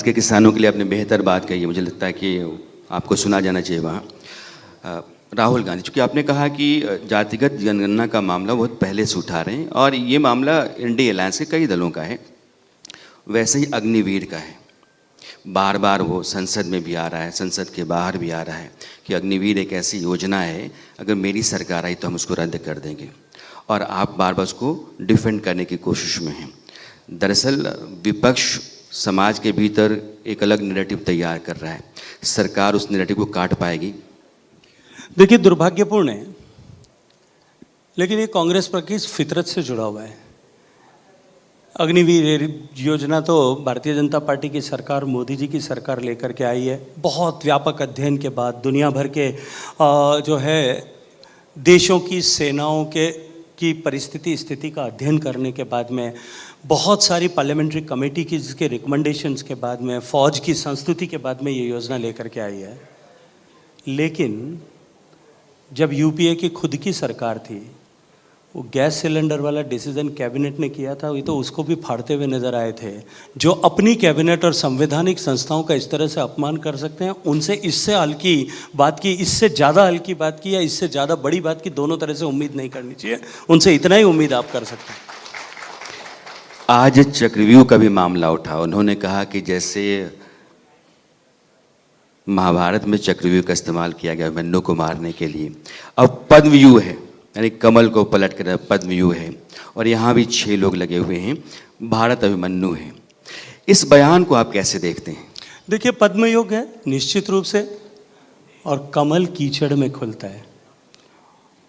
के किसानों के लिए आपने बेहतर बात कही है, मुझे लगता है कि आपको सुना जाना चाहिए वहाँ। राहुल गांधी, चूँकि आपने कहा कि जातिगत जनगणना का मामला बहुत पहले से उठा रहे हैं और ये मामला इंडिया अलायंस के कई दलों का है, वैसे ही अग्निवीर का है। बार बार वो संसद में भी आ रहा है, संसद के बाहर भी आ रहा है कि अग्निवीर एक ऐसी योजना है, अगर मेरी सरकार आई तो हम उसको रद्द कर देंगे, और आप बार बार उसको डिफेंड करने की कोशिश में हैं। दरअसल विपक्ष समाज के भीतर एक अलग नैरेटिव तैयार कर रहा है, सरकार उस नैरेटिव को काट पाएगी? देखिए, दुर्भाग्यपूर्ण है, लेकिन ये कांग्रेस पर की फितरत से जुड़ा हुआ है। अग्निवीर योजना तो भारतीय जनता पार्टी की सरकार, मोदी जी की सरकार लेकर के आई है। बहुत व्यापक अध्ययन के बाद, दुनिया भर के जो है देशों की सेनाओं की परिस्थिति स्थिति का अध्ययन करने के बाद में, बहुत सारी पार्लियामेंट्री कमेटी की जिसके रिकमेंडेशंस के बाद में, फौज की संस्तुति के बाद में ये योजना लेकर के आई है। लेकिन जब यूपीए की खुद की सरकार थी, वो गैस सिलेंडर वाला डिसीजन कैबिनेट ने किया था, ये तो उसको भी फाड़ते हुए नजर आए थे। जो अपनी कैबिनेट और संवैधानिक संस्थाओं का इस तरह से अपमान कर सकते हैं, उनसे इससे हल्की बात की, इससे ज़्यादा हल्की बात की या इससे ज़्यादा बड़ी बात की दोनों तरह से उम्मीद नहीं करनी चाहिए। उनसे इतना ही उम्मीद आप कर सकते हैं। आज चक्रव्यूह का भी मामला उठा, उन्होंने कहा कि जैसे महाभारत में चक्रव्यूह का इस्तेमाल किया गया अभिमन्यु को मारने के लिए, अब पद्मव्यूह है, यानी कमल को पलट कर पद्मव्यूह है, और यहाँ भी 6 लोग लगे हुए हैं, भारत अभिमन्यु है। इस बयान को आप कैसे देखते हैं? देखिए, पद्मव्यूह है निश्चित रूप से, और कमल कीचड़ में खुलता है।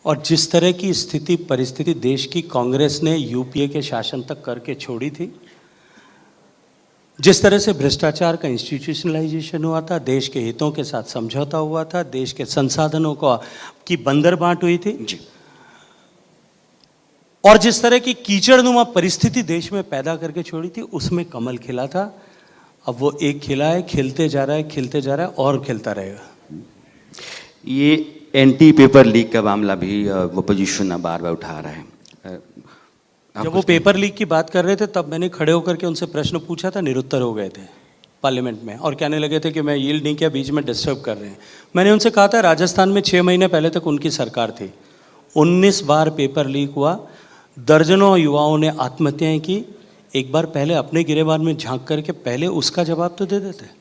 और जिस तरह की स्थिति परिस्थिति देश की कांग्रेस ने यूपीए के शासन तक करके छोड़ी थी, जिस तरह से भ्रष्टाचार का इंस्टीट्यूशनलाइजेशन हुआ था, देश के हितों के साथ समझौता हुआ था, देश के संसाधनों की बंदरबांट हुई थी जी, और जिस तरह की कीचड़नुमा परिस्थिति देश में पैदा करके छोड़ी थी, उसमें कमल खिला था। अब वो एक खिला है, खिलते जा रहा है, खिलते जा रहा है और खिलता रहेगा। ये एंटी पेपर लीक का मामला भी अपोजिशन बार बार उठा रहा है। जब वो पेपर लीक की बात कर रहे थे, तब मैंने खड़े होकर के उनसे प्रश्न पूछा था, निरुत्तर हो गए थे पार्लियामेंट में, और कहने लगे थे कि मैं यील्ड नहीं किया, बीच में डिस्टर्ब कर रहे हैं। मैंने उनसे कहा था, राजस्थान में 6 महीने पहले तक उनकी सरकार थी, 19 बार पेपर लीक हुआ, दर्जनों युवाओं ने आत्महत्याएं की। एक बार पहले अपने गिरेबान में झांक करके पहले उसका जवाब तो दे देते।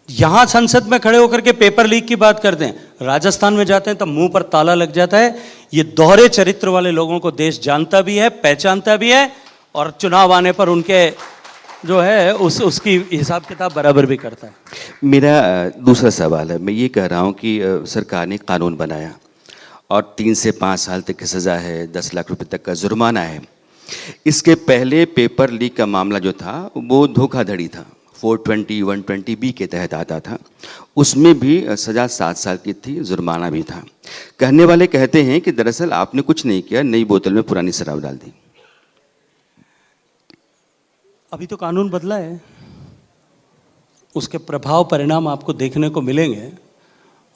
यहाँ संसद में खड़े होकर के पेपर लीक की बात करते हैं, राजस्थान में जाते हैं तो मुंह पर ताला लग जाता है। ये दोहरे चरित्र वाले लोगों को देश जानता भी है, पहचानता भी है, और चुनाव आने पर उनके जो है उसकी हिसाब किताब बराबर भी करता है। मेरा दूसरा सवाल है, मैं ये कह रहा हूँ कि सरकार ने कानून बनाया और 3 से 5 साल तक की सज़ा है, 10 लाख रुपए तक का जुर्माना है। इसके पहले पेपर लीक का मामला जो था वो धोखाधड़ी था, 420 120B के तहत आता था, उसमें भी सज़ा 7 साल की थी, जुर्माना भी था। कहने वाले कहते हैं कि दरअसल आपने कुछ नहीं किया, नई बोतल में पुरानी शराब डाल दी। अभी तो कानून बदला है, उसके प्रभाव परिणाम आपको देखने को मिलेंगे,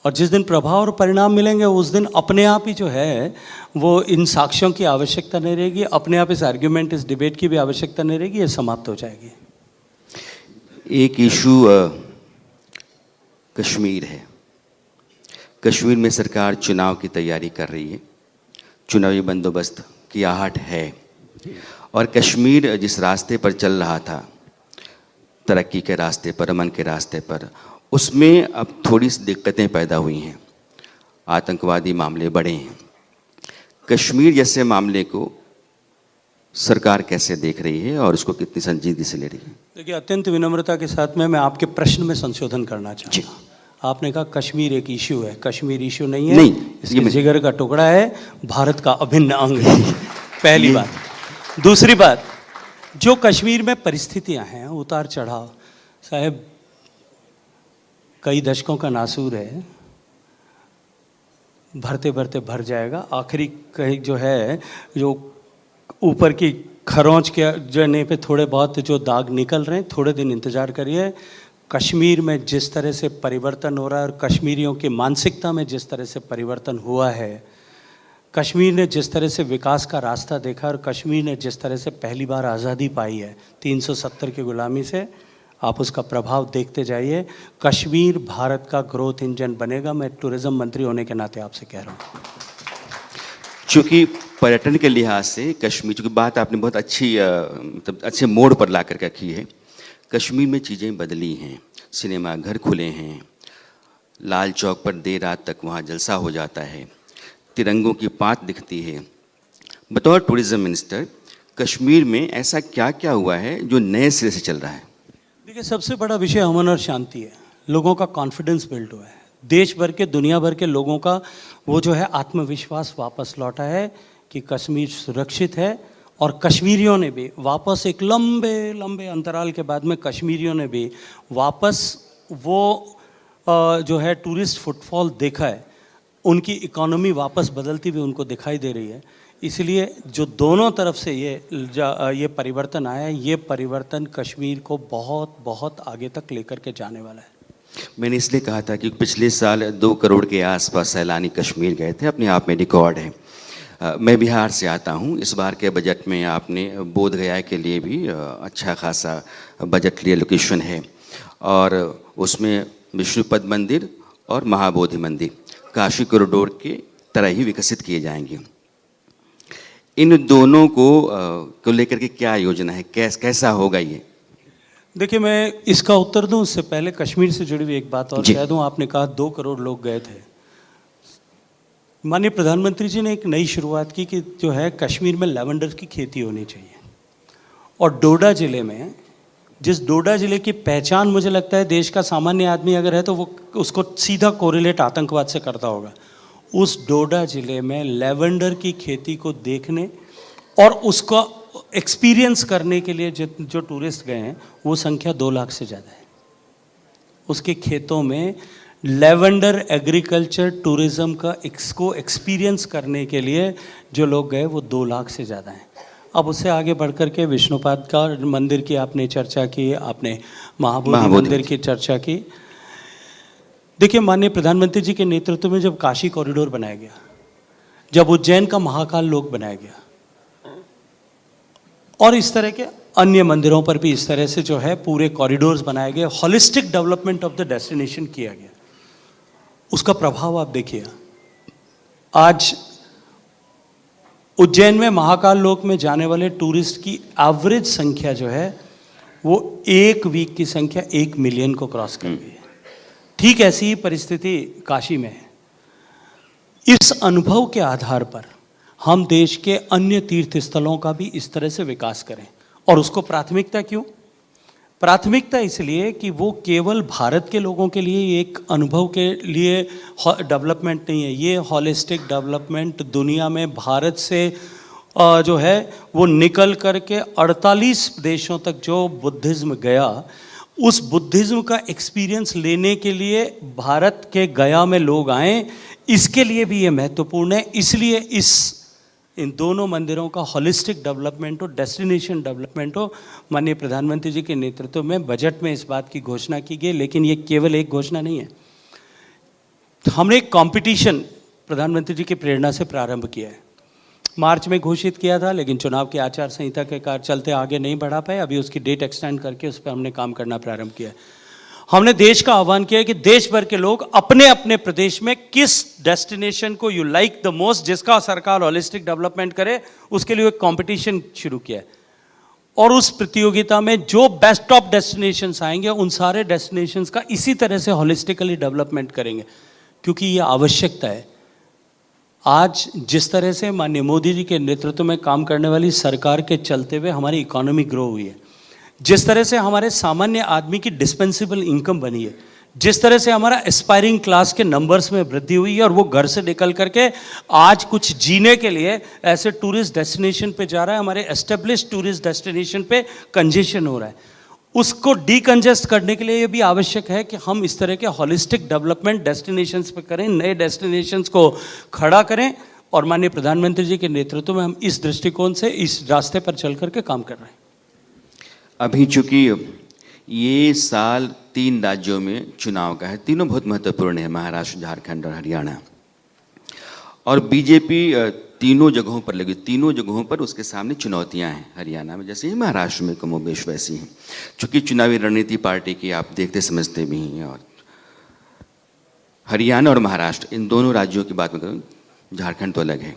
और जिस दिन प्रभाव और परिणाम मिलेंगे उस दिन अपने आप ही जो है वो इन साक्ष्यों की आवश्यकता नहीं रहेगी, अपने आप इस आर्ग्यूमेंट, इस डिबेट की भी आवश्यकता नहीं रहेगी, ये समाप्त हो जाएगी। एक इशू कश्मीर है। कश्मीर में सरकार चुनाव की तैयारी कर रही है, चुनावी बंदोबस्त की आहट है, और कश्मीर जिस रास्ते पर चल रहा था, तरक्की के रास्ते पर, अमन के रास्ते पर, उसमें अब थोड़ी सी दिक्कतें पैदा हुई हैं, आतंकवादी मामले बढ़े हैं। कश्मीर जैसे मामले को सरकार कैसे देख रही है और उसको कितनी संजीदगी से ले रही है? देखिए, अत्यंत विनम्रता के साथ में मैं आपके प्रश्न में संशोधन करना चाहूँगा। आपने कहा कश्मीर एक इशू है, कश्मीर इशू नहीं है, नहीं, इसके जिगर का टुकड़ा है, भारत का अभिन्न अंग है। पहली बात। दूसरी बात, जो कश्मीर में परिस्थितियां हैं, उतार चढ़ाव, साहब कई दशकों का नासूर है, भरते भरते भर जाएगा। आखिरी कहीं जो है, जो ऊपर की खरोंच के जने पे थोड़े बहुत जो दाग निकल रहे हैं, थोड़े दिन इंतज़ार करिए। कश्मीर में जिस तरह से परिवर्तन हो रहा है और कश्मीरियों की मानसिकता में जिस तरह से परिवर्तन हुआ है, कश्मीर ने जिस तरह से विकास का रास्ता देखा और कश्मीर ने जिस तरह से पहली बार आज़ादी पाई है 370 की गुलामी से, आप उसका प्रभाव देखते जाइए। कश्मीर भारत का ग्रोथ इंजन बनेगा, मैं टूरिज्म मंत्री होने के नाते आपसे कह रहा हूँ। चूँकि पर्यटन के लिहाज से कश्मीर, चूँकि बात आपने बहुत अच्छी मतलब अच्छे मोड़ पर ला कर रखी है। कश्मीर में चीज़ें बदली हैं, सिनेमा घर खुले हैं, लाल चौक पर देर रात तक वहाँ जलसा हो जाता है, तिरंगों की पात दिखती है। बतौर टूरिज़्म मिनिस्टर कश्मीर में ऐसा क्या क्या हुआ है जो नए सिरे से चल रहा है? देखिए, सबसे बड़ा विषय अमन और शांति है। लोगों का कॉन्फिडेंस बिल्ड हुआ है, देश भर के दुनिया भर के लोगों का वो जो है आत्मविश्वास वापस लौटा है कि कश्मीर सुरक्षित है। और कश्मीरियों ने भी वापस एक लंबे लंबे अंतराल के बाद में कश्मीरियों ने भी वापस वो जो है टूरिस्ट फुटफॉल देखा है। उनकी इकोनॉमी वापस बदलती हुई उनको दिखाई दे रही है। इसलिए जो दोनों तरफ से ये परिवर्तन आया है, ये परिवर्तन कश्मीर को बहुत बहुत आगे तक लेकर के जाने वाला है। मैंने इसलिए कहा था कि पिछले साल 2 करोड़ के आसपास सैलानी कश्मीर गए थे, अपने आप में रिकॉर्ड है। मैं बिहार से आता हूँ। इस बार के बजट में आपने बोध गया के लिए भी अच्छा खासा बजट रिलोकेशन है, और उसमें विष्णुपद मंदिर और महाबोधि मंदिर काशी कॉरिडोर के तरह ही विकसित किए जाएंगे। इन दोनों को लेकर के क्या योजना है, कैसा होगा ये? देखिए, मैं इसका उत्तर दूं उससे पहले कश्मीर से जुड़ी हुई एक बात और कह दूं। आपने कहा 2 करोड़ लोग गए थे। माननीय प्रधानमंत्री जी ने एक नई शुरुआत की कि जो है कश्मीर में लैवेंडर की खेती होनी चाहिए। और डोडा ज़िले में, जिस डोडा ज़िले की पहचान मुझे लगता है देश का सामान्य आदमी अगर है तो वो उसको सीधा कोरिलेट आतंकवाद से करता होगा, उस डोडा ज़िले में लैवेंडर की खेती को देखने और उसका एक्सपीरियंस करने के लिए जो टूरिस्ट गए हैं वो संख्या 2 लाख से ज़्यादा है। उसके खेतों में लैवेंडर एग्रीकल्चर टूरिज़्म का एक्सपीरियंस करने के लिए जो लोग गए वो 2 लाख से ज़्यादा हैं। अब उससे आगे बढ़कर के विष्णुपाद का मंदिर की आपने चर्चा की, आपने महाबोधि मंदिर की चर्चा की। देखिए, माननीय प्रधानमंत्री जी के नेतृत्व में जब काशी कॉरिडोर बनाया गया, जब उज्जैन का महाकाल लोक बनाया गया, और इस तरह के अन्य मंदिरों पर भी इस तरह से जो है पूरे कॉरिडोर्स बनाए गए, holistic development of the destination किया गया, उसका प्रभाव आप देखिए। आज उज्जैन में महाकाल लोक में जाने वाले टूरिस्ट की एवरेज संख्या जो है वो एक वीक की संख्या 1 मिलियन को क्रॉस कर गई है। ठीक ऐसी ही परिस्थिति काशी में है। इस अनुभव के आधार पर हम देश के अन्य तीर्थ स्थलों का भी इस तरह से विकास करें। और उसको प्राथमिकता क्यों? प्राथमिकता इसलिए कि वो केवल भारत के लोगों के लिए एक अनुभव के लिए डेवलपमेंट नहीं है, ये हॉलिस्टिक डेवलपमेंट दुनिया में भारत से जो है वो निकल करके 48 देशों तक जो बुद्धिज़्म गया, उस बुद्धिज़्म का एक्सपीरियंस लेने के लिए भारत के गया में लोग आए, इसके लिए भी ये महत्वपूर्ण है। इसलिए इन दोनों मंदिरों का होलिस्टिक डेवलपमेंट हो, डेस्टिनेशन डेवलपमेंट हो। माननीय प्रधानमंत्री जी के नेतृत्व में बजट में इस बात की घोषणा की गई, लेकिन ये केवल एक घोषणा नहीं है। हमने एक कंपटीशन प्रधानमंत्री जी की प्रेरणा से प्रारंभ किया है। मार्च में घोषित किया था, लेकिन चुनाव की आचार संहिता के कारण चलते आगे नहीं बढ़ा पाए। अभी उसकी डेट एक्सटेंड करके उस पर हमने काम करना प्रारंभ किया है। हमने देश का आह्वान किया है कि देश भर के लोग अपने अपने प्रदेश में किस डेस्टिनेशन को यू लाइक द मोस्ट, जिसका सरकार होलिस्टिक डेवलपमेंट करे, उसके लिए एक कंपटीशन शुरू किया है। और उस प्रतियोगिता में जो बेस्ट ऑफ डेस्टिनेशंस आएंगे, उन सारे डेस्टिनेशंस का इसी तरह से होलिस्टिकली डेवलपमेंट करेंगे, क्योंकि ये आवश्यकता है। आज जिस तरह से माननीय मोदी जी के नेतृत्व में काम करने वाली सरकार के चलते हुए हमारी इकोनॉमी ग्रो हुई है, जिस तरह से हमारे सामान्य आदमी की डिस्पेंसिबल इनकम बनी है, जिस तरह से हमारा एस्पायरिंग क्लास के नंबर्स में वृद्धि हुई है, और वो घर से निकल करके आज कुछ जीने के लिए ऐसे टूरिस्ट डेस्टिनेशन पे जा रहा है, हमारे एस्टेब्लिश्ड टूरिस्ट डेस्टिनेशन पे कंजेशन हो रहा है। उसको डीकंजेस्ट करने के लिए ये भी आवश्यक है कि हम इस तरह के होलिस्टिक डेवलपमेंट डेस्टिनेशंस पे करें, नए डेस्टिनेशंस को खड़ा करें। और माननीय प्रधानमंत्री जी के नेतृत्व में हम इस दृष्टिकोण से इस रास्ते पर चल करके काम कर रहे हैं। अभी चूँकि ये साल 3 राज्यों में चुनाव का है, तीनों बहुत महत्वपूर्ण है, महाराष्ट्र, झारखंड और हरियाणा। और बीजेपी तीनों जगहों पर लगी, तीनों जगहों पर उसके सामने चुनौतियां हैं। हरियाणा में जैसे ही महाराष्ट्र में कमोबेश वैसी हैं, चूँकि चुनावी रणनीति पार्टी की आप देखते समझते भी हैं। और हरियाणा और महाराष्ट्र, इन दोनों राज्यों की बात में करूँ, झारखंड तो अलग है,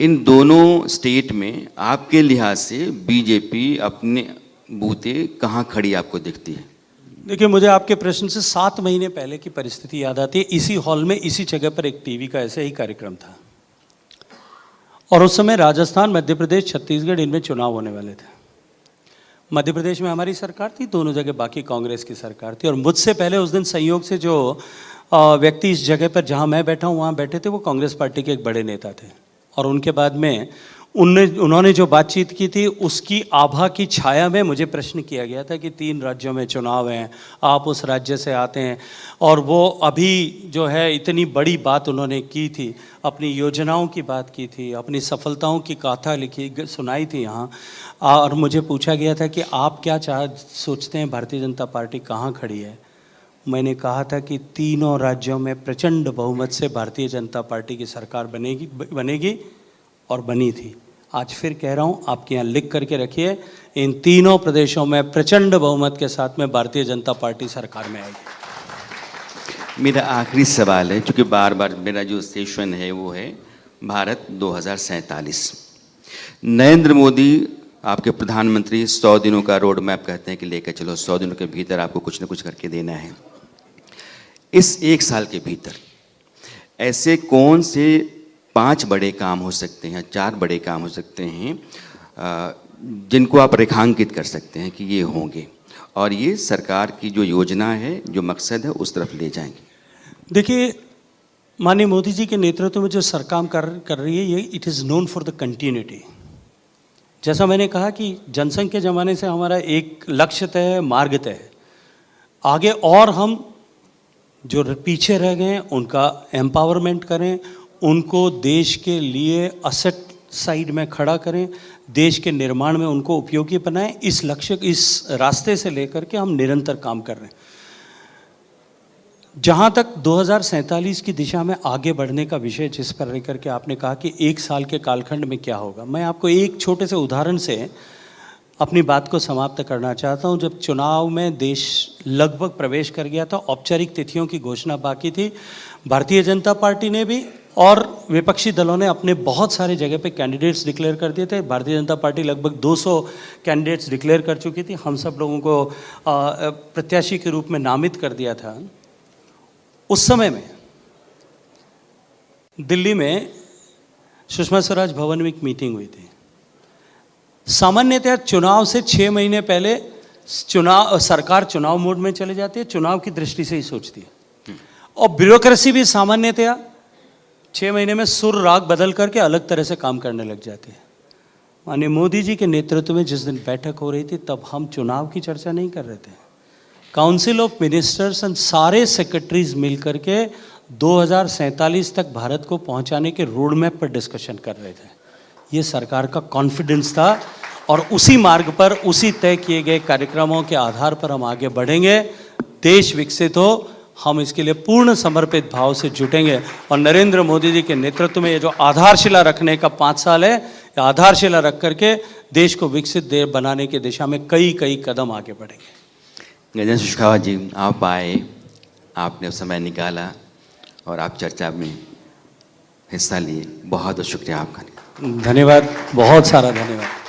इन दोनों स्टेट में आपके लिहाज से बीजेपी अपने बूते कहाँ खड़ी आपको दिखती है? देखिए, मुझे आपके प्रश्न से 7 महीने पहले की परिस्थिति याद आती है। इसी हॉल में, इसी जगह पर एक टीवी का ऐसे ही कार्यक्रम था, और उस समय राजस्थान, मध्य प्रदेश, छत्तीसगढ़, इनमें चुनाव होने वाले थे। मध्य प्रदेश में हमारी सरकार थी, दोनों जगह बाकी कांग्रेस की सरकार थी। और मुझसे पहले उस दिन संयोग से जो व्यक्ति इस जगह पर जहां मैं बैठा हूं वहां बैठे थे, वो कांग्रेस पार्टी के एक बड़े नेता थे। और उनके बाद में उन्होंने जो बातचीत की थी, उसकी आभा की छाया में मुझे प्रश्न किया गया था कि 3 राज्यों में चुनाव हैं, आप उस राज्य से आते हैं, और वो अभी जो है इतनी बड़ी बात उन्होंने की थी, अपनी योजनाओं की बात की थी, अपनी सफलताओं की गाथा लिखी सुनाई थी यहाँ। और मुझे पूछा गया था कि आप क्या सोचते हैं, भारतीय जनता पार्टी कहाँ खड़ी है? मैंने कहा था कि तीनों राज्यों में प्रचंड बहुमत से भारतीय जनता पार्टी की सरकार बनेगी और बनी थी। आज फिर कह रहा हूँ, आपके यहाँ लिख करके रखिए, इन तीनों प्रदेशों में प्रचंड बहुमत के साथ में भारतीय जनता पार्टी सरकार में आएगी। मेरा आखिरी सवाल है, क्योंकि बार बार मेरा जो सेशन है वो है भारत 2047। नरेंद्र मोदी आपके प्रधानमंत्री 100 दिनों का रोड मैप कहते हैं कि लेकर चलो, 100 दिनों के भीतर आपको कुछ ना कुछ करके देना है। इस 1 साल के भीतर ऐसे कौन से 5 बड़े काम हो सकते हैं, 4 बड़े काम हो सकते हैं जिनको आप रेखांकित कर सकते हैं कि ये होंगे और ये सरकार की जो योजना है, जो मकसद है, उस तरफ ले जाएंगे? देखिए, माननीय मोदी जी के नेतृत्व में जो सरकार कर रही है, ये it is known for the continuity. जैसा मैंने कहा कि जनसंघ के ज़माने से हमारा एक लक्ष्य तय है, मार्ग तय है, आगे और हम जो पीछे रह गए हैं उनका एम्पावरमेंट करें, उनको देश के लिए असेट साइड में खड़ा करें, देश के निर्माण में उनको उपयोगी बनाएं। इस लक्ष्य, इस रास्ते से लेकर के हम निरंतर काम कर रहे हैं। जहाँ तक 2047 की दिशा में आगे बढ़ने का विषय जिस पर लेकर के आपने कहा कि 1 साल के कालखंड में क्या होगा, मैं आपको एक छोटे से उदाहरण से अपनी बात को समाप्त करना चाहता हूं। जब चुनाव में देश लगभग प्रवेश कर गया था, औपचारिक तिथियों की घोषणा बाकी थी, भारतीय जनता पार्टी ने भी और विपक्षी दलों ने अपने बहुत सारे जगह पे कैंडिडेट्स डिक्लेयर कर दिए थे। भारतीय जनता पार्टी लगभग 200 कैंडिडेट्स डिक्लेयर कर चुकी थी। हम सब लोगों को प्रत्याशी के रूप में नामित कर दिया था। उस समय में दिल्ली में सुषमा स्वराज भवन में एक मीटिंग हुई थी। सामान्यतः चुनाव से 6 महीने पहले सरकार चुनाव मोड में चले जाती है, चुनाव की दृष्टि से ही सोचती है, और ब्यूरोक्रेसी भी सामान्यतः 6 महीने में सुर राग बदल करके अलग तरह से काम करने लग जाती है। माननीय मोदी जी के नेतृत्व में जिस दिन बैठक हो रही थी, तब हम चुनाव की चर्चा नहीं कर रहे थे। काउंसिल ऑफ मिनिस्टर्स एंड सारे सेक्रेटरीज मिलकर के 2047 तक भारत को पहुंचाने के रोड मैप पर डिस्कशन कर रहे थे। ये सरकार का कॉन्फिडेंस था, और उसी मार्ग पर, उसी तय किए गए कार्यक्रमों के आधार पर हम आगे बढ़ेंगे। देश विकसित हो, हम इसके लिए पूर्ण समर्पित भाव से जुटेंगे। और नरेंद्र मोदी जी के नेतृत्व में ये जो आधारशिला रखने का 5 साल है, आधारशिला रख करके देश को विकसित देश बनाने की दिशा में कई कदम आगे बढ़ेंगे। गजेंद्र शेखावत जी, आप आए, आपने समय निकाला और आप चर्चा में हिस्सा लिए, बहुत बहुत शुक्रिया आपका। धन्यवाद, बहुत सारा धन्यवाद।